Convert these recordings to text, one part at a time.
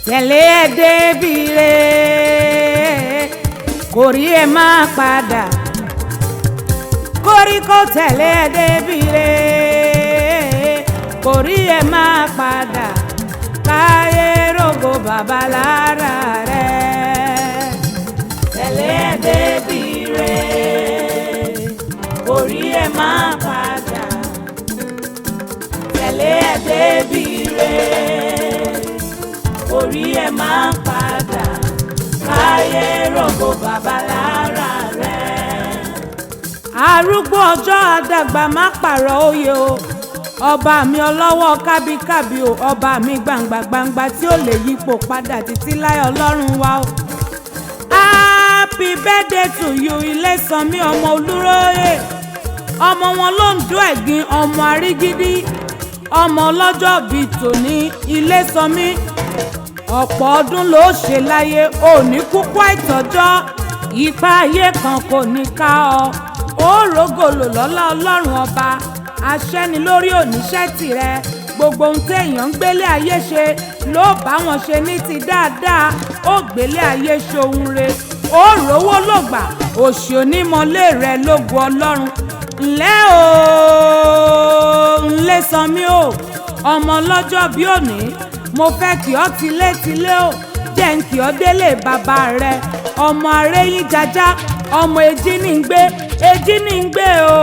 tẹ̀lé ẹ débi re kò rí ẹ má padà koríko tẹ̀lé ẹ débi re kò rí ẹ má padà káyé rògo bàbá lára rẹ tẹ̀lé ẹ débi re kò rí ẹ má padà tẹ̀lé ẹ débi re kò rí ẹ má padà káyé rògo bàbá lára rẹ. Arúgbó ọjọ́ àdàgbà má pààrọ̀ oyè o ọba mi ọlọ́wọ́ kábíkábí o ọba mi gbangba gbangba tí ó lè yípo padà títí láyé ọlọ́run wa o. Happy birthday to you Ilésanmí ọmọ Olúróyè ọmọ wọn ló ń dún ẹ̀gbin ọmọ Àrígídí ọmọ ọlọ́jọ́ bíi tòní Ilésanmí ọ̀pọ̀ ọdún ló ṣe láyé òní kúkú àìtọ́jọ́ ipa ayé kan kò ní ká ọ ó rògòlò lọ́lá ọlọ́run ọba aṣẹ́ni lórí oníṣẹ́ tìrẹ gbogbo ohun téèyàn ń gbélé ayé ṣe ló bá wọn ṣe ní ti dáadáa ó gbélé ayé ṣohun re ó rówó lògbà òṣì onímọ̀lé rẹ lógo ọlọ́run ńlẹ́ o Ilésanmí o ọmọ ọlọ́jọ́ bí òní mo fẹ́ kí ọ tilétilé o jẹ́ ń kí ọ délé bàbá rẹ ọmọ aréyìn jájá ọmọ èjì ní ń gbé o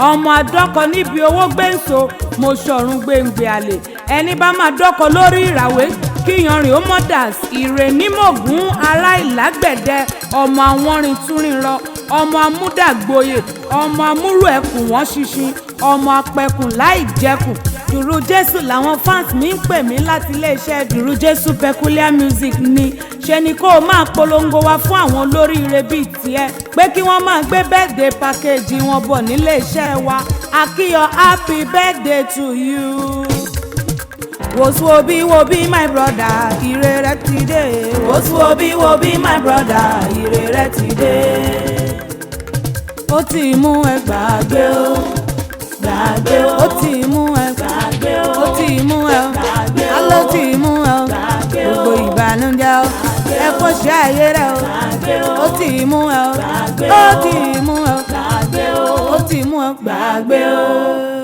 ọmọ adọ́kọ níbi owó gbẹ̀ǹso mo ṣọ̀run gbẹ̀ǹgbẹ̀ àlè ẹni bá máa dọ́kọ lórí ìràwé kíyanrìn ó mọ́dàs ìrè nímọ̀gún ará ìlágbẹ̀dẹ ọmọ awọ́rin túnrin-rọ ọmọ amúdàgboyè ọmọ amúrò ẹkùn wọ́n ṣinṣin ọmọ apẹkùn láì jẹkùn Dùrù Jésù làwọn fans mi ń pè mí láti iléeṣẹ́ Dùrù Jésù Peculiar Music ni ṣe ni kó o máa polongo wa fún àwọn olóríire bíi tiẹ̀ pé kí wọ́n máa gbé birthday package wọn bọ̀ nílé iṣẹ́ wa akíyọ happy birthday to you. Wobi my brother ire rẹ ti dé. Wobi my brother ire rẹ ti dé. Ó ti mú ẹ gbàgbé o gbàgbé o ó ti mú ẹ gbàgbé o ó ti mú ẹ gbàgbé o aló ti mú ẹ gbàgbé o gbogbo ìbànújẹ́ o ẹ kó ṣe ayé rẹ o gbàgbé o ó ti mú ẹ gbàgbé o ó ti mú ẹ gbàgbé o ó ti mú ẹ gbàgbé o.